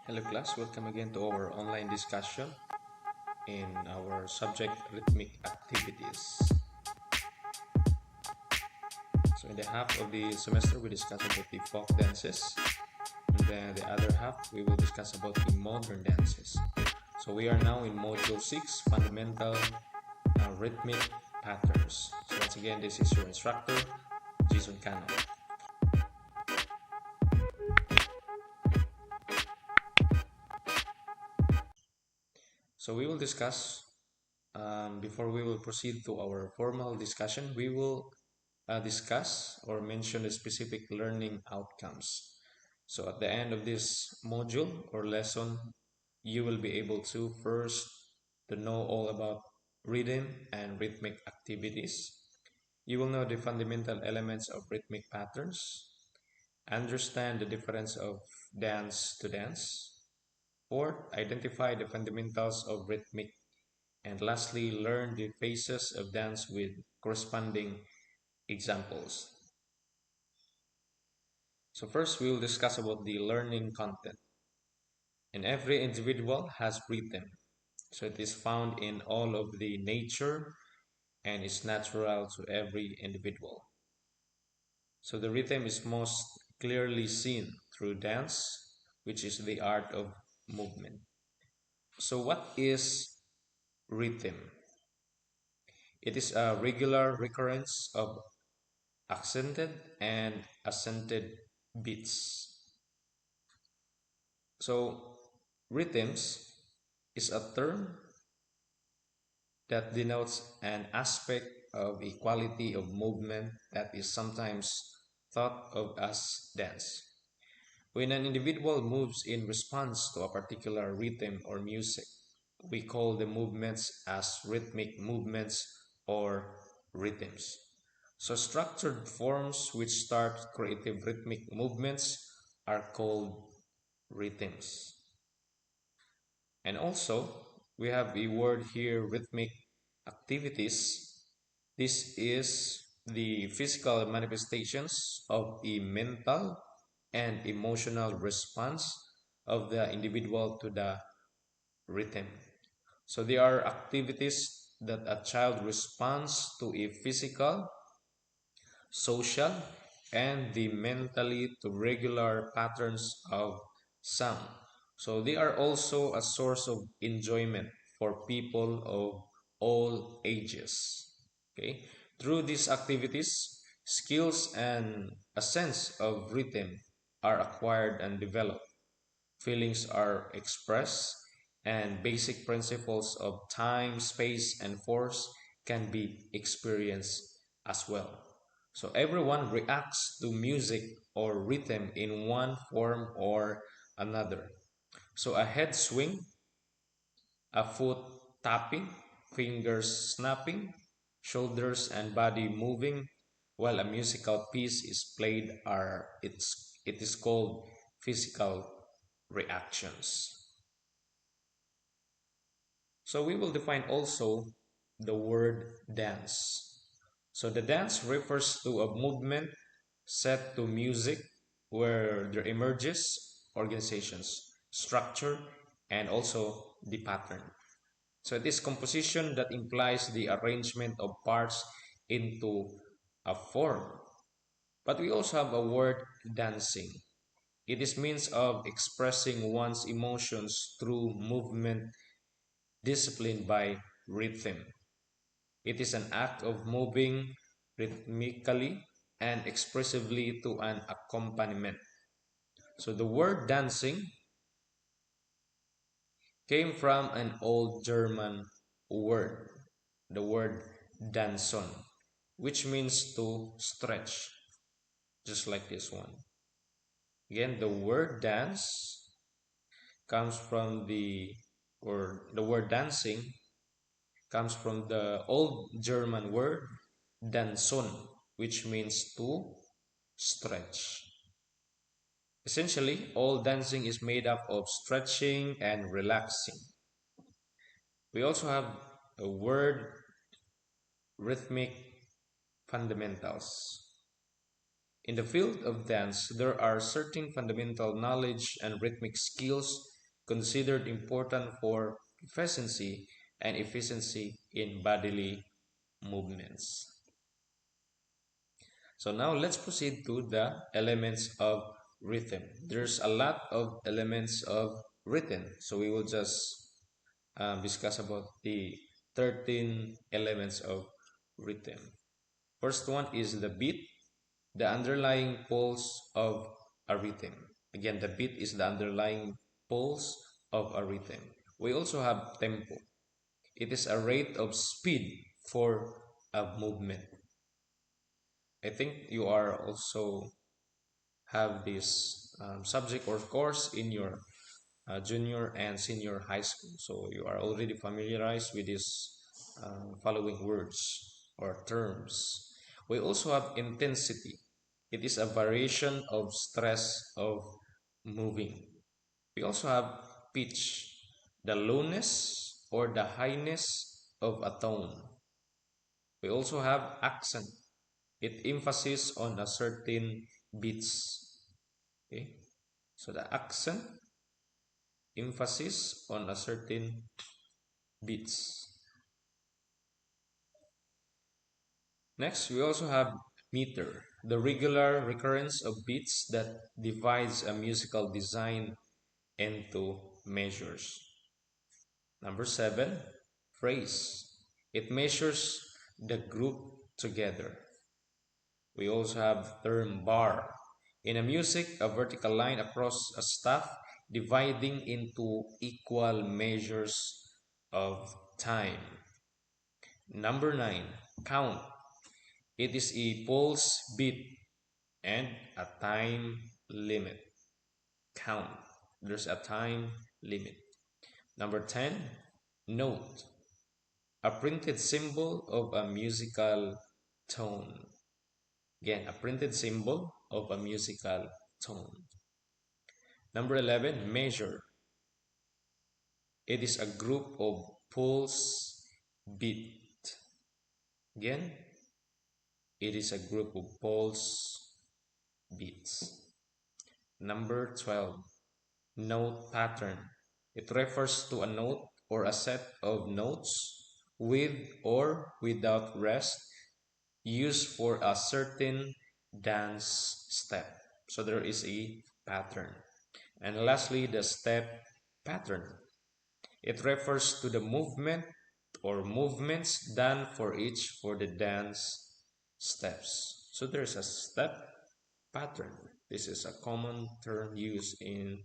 Hello class, welcome again to our online discussion in our subject rhythmic activities. So in the half of the semester we discuss about the folk dances, and then the other half we will discuss about the modern dances. So we are now in module 6, fundamental rhythmic patterns. So once again, this is your instructor, Jason Cano. So we will discuss, before we will proceed to our formal discussion, we will discuss or mention the specific learning outcomes. So at the end of this module or lesson, you will be able to first to know all about rhythm and rhythmic activities. You will know the fundamental elements of rhythmic patterns, understand the difference of dance to dance, or identify the fundamentals of rhythmic, and lastly, learn the phases of dance with corresponding examples. So first we will discuss about the learning content. And every individual has rhythm. So it is found in all of the nature and is natural to every individual. So the rhythm is most clearly seen through dance, which is the art of movement. So what is rhythm? It is a regular recurrence of accented and accented beats. So rhythms is a term that denotes an aspect of equality of movement that is sometimes thought of as dance. When an individual moves in response to a particular rhythm or music, we call the movements as rhythmic movements or rhythms. So structured forms which start creative rhythmic movements are called rhythms. And also, we have a word here, rhythmic activities. This is the physical manifestations of a mental and emotional response of the individual to the rhythm. So they are activities that a child responds to a physical, social, and the mentally to regular patterns of sound. So they are also a source of enjoyment for people of all ages. Okay, through these activities, skills and a sense of rhythm are acquired and developed. Feelings are expressed, and basic principles of time, space, and force can be experienced as well. So everyone reacts to music or rhythm in one form or another. So a head swing, a foot tapping, fingers snapping, shoulders and body moving while a musical piece is played are it is called physical reactions. So we will define also the word dance. So the dance refers to a movement set to music where there emerges organizations, structure, and also the pattern. So it is composition that implies the arrangement of parts into a form. But we also have a word dancing. It is means of expressing one's emotions through movement disciplined by rhythm. It is an act of moving rhythmically and expressively to an accompaniment. So the word dancing came from an old German word, the word danson, which means to stretch, just like this one. Again, the word dance comes from the word dancing comes from the old German word danson, which means to stretch. Essentially, all dancing is made up of stretching and relaxing. We also have a word rhythmic fundamentals. In the field of dance, there are certain fundamental knowledge and rhythmic skills considered important for efficiency in bodily movements. So now let's proceed to the elements of rhythm. There's a lot of elements of rhythm, so we will just discuss about the 13 elements of rhythm. First one is the beat, the underlying pulse of a rhythm. Again, the beat is the underlying pulse of a rhythm. We also have tempo. It is a rate of speed for a movement. I think you are also have this subject or course in your junior and senior high school. So you are already familiarized with these following words or terms. We also have intensity. It is a variation of stress of moving. We also have pitch, the lowness or the highness of a tone. We also have accent. It emphasis on a certain beats. Okay, so the accent emphasis on a certain beats. Next, we also have meter, the regular recurrence of beats that divides a musical design into measures. Number 7, phrase. It measures the group together. We also have term bar. In a music, a vertical line across a staff dividing into equal measures of time. Number 9, count. It is a pulse beat and a time limit. Count. There's a time limit. Number 10, note. A printed symbol of a musical tone. Again, a printed symbol of a musical tone. Number 11, measure. It is a group of pulse beat. Again, it is a group of pulse beats. Number 12, note pattern. It refers to a note or a set of notes with or without rest used for a certain dance step. So there is a pattern. And lastly, the step pattern. It refers to the movement or movements done for the dance steps. So there's a step pattern. This is a common term used in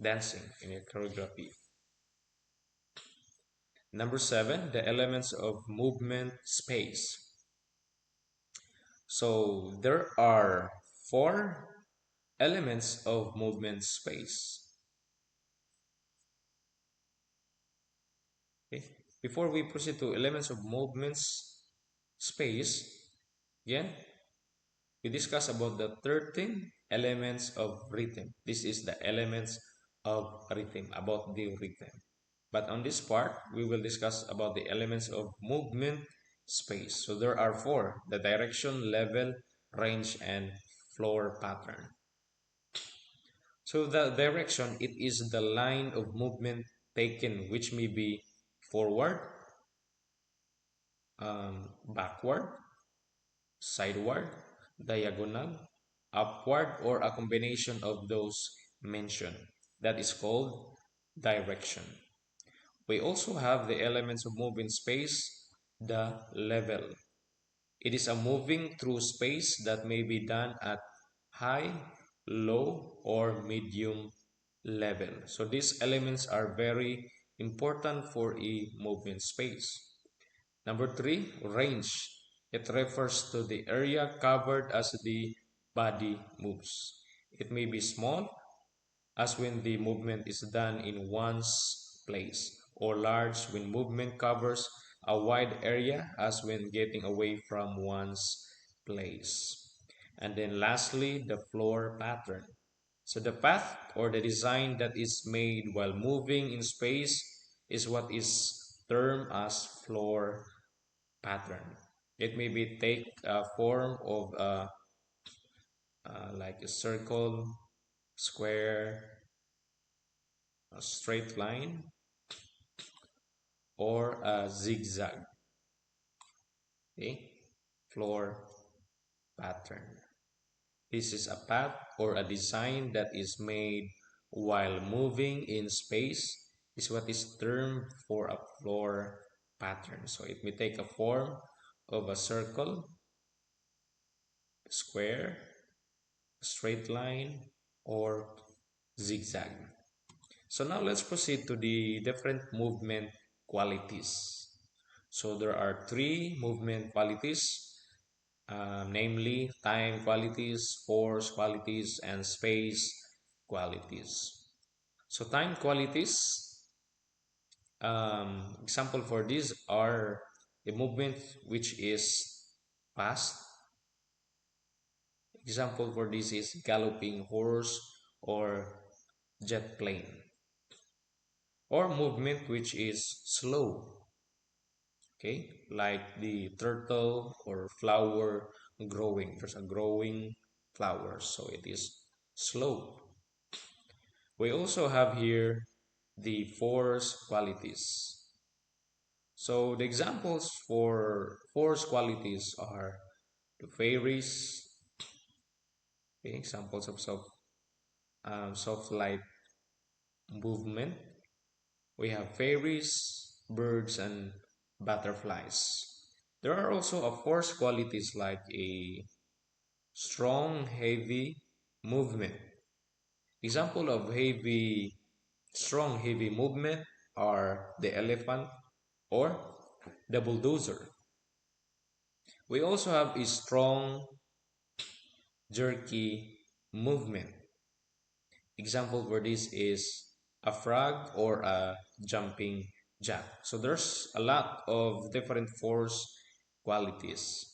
dancing in a choreography. Number 7, the elements of movement space. So there are 4 elements of movement space. Okay. Before we proceed to elements of movements space, again, we discuss about the 13 elements of rhythm. This is the elements of rhythm, about the rhythm. But on this part, we will discuss about the elements of movement space. So there are 4, the direction, level, range, and floor pattern. So the direction, it is the line of movement taken, which may be forward, backward, sideward, diagonal, upward, or a combination of those mentioned. That is called direction. We also have the elements of moving space, the level. It is a moving through space that may be done at high, low, or medium level. So these elements are very important for a moving space. Number 3, range. It refers to the area covered as the body moves. It may be small, as when the movement is done in one's place, or large when movement covers a wide area, as when getting away from one's place. And then lastly, the floor pattern. So the path or the design that is made while moving in space is what is termed as floor pattern. It may be take a form of like a circle, square, a straight line, or a zigzag. Okay, floor pattern. This is a path or a design that is made while moving in space, is what is termed for a floor pattern. So it may take a form of a circle, square, straight line, or zigzag. So now let's proceed to the different movement qualities. So there are three movement qualities, namely time qualities, force qualities, and space qualities. So time qualities, example for these are the movement which is fast. Example for this is galloping horse or jet plane. Or movement which is slow, okay, like the turtle or flower growing. There's a growing flower, so it is slow. We also have here the force qualities. So the examples for force qualities are the fairies, okay, examples of soft light movement. We have fairies, birds, and butterflies. There are also of force qualities like a strong, heavy movement. Example of strong, heavy movement are the elephant or the bulldozer. We also have a strong, jerky movement. Example for this is a frog or a jumping jack. So there's a lot of different force qualities.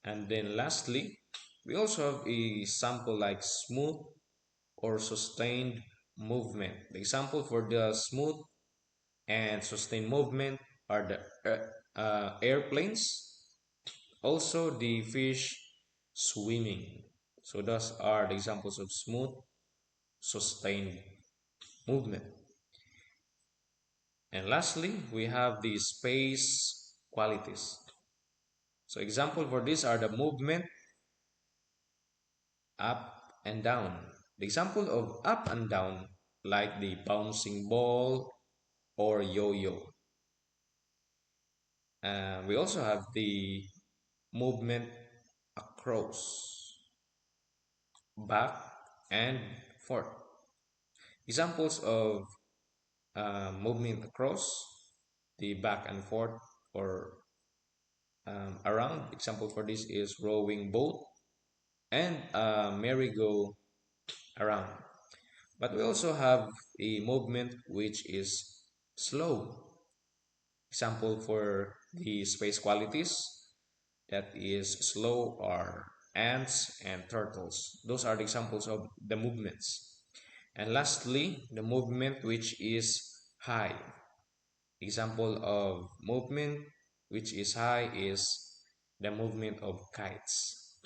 And then lastly, we also have a sample like smooth or sustained movement. The example for the smooth and sustained movement are the airplanes, also the fish swimming. So those are the examples of smooth, sustained movement. And lastly, we have the space qualities. So example for this are the movement up and down. The example of up and down like the bouncing ball or yo-yo. We also have the movement across, back and forth. Examples of movement across, the back and forth or around. Example for this is rowing boat and merry-go-round. But we also have a movement which is slow. Example for the space qualities that is slow are ants and turtles. Those are the examples of the movements. And lastly, the movement which is high. Example of movement which is high is the movement of kites.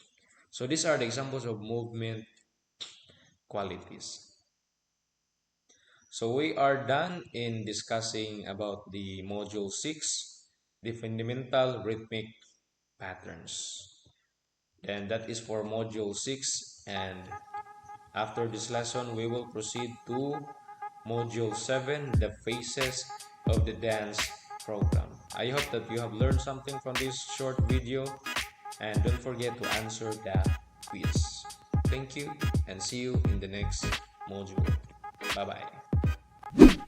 So these are the examples of movement qualities. So we are done in discussing about the module 6, the fundamental rhythmic patterns. Then that is for module 6, and after this lesson we will proceed to module 7, the phases of the dance program. I hope that you have learned something from this short video, and don't forget to answer the quiz. Thank you and see you in the next module. Bye bye.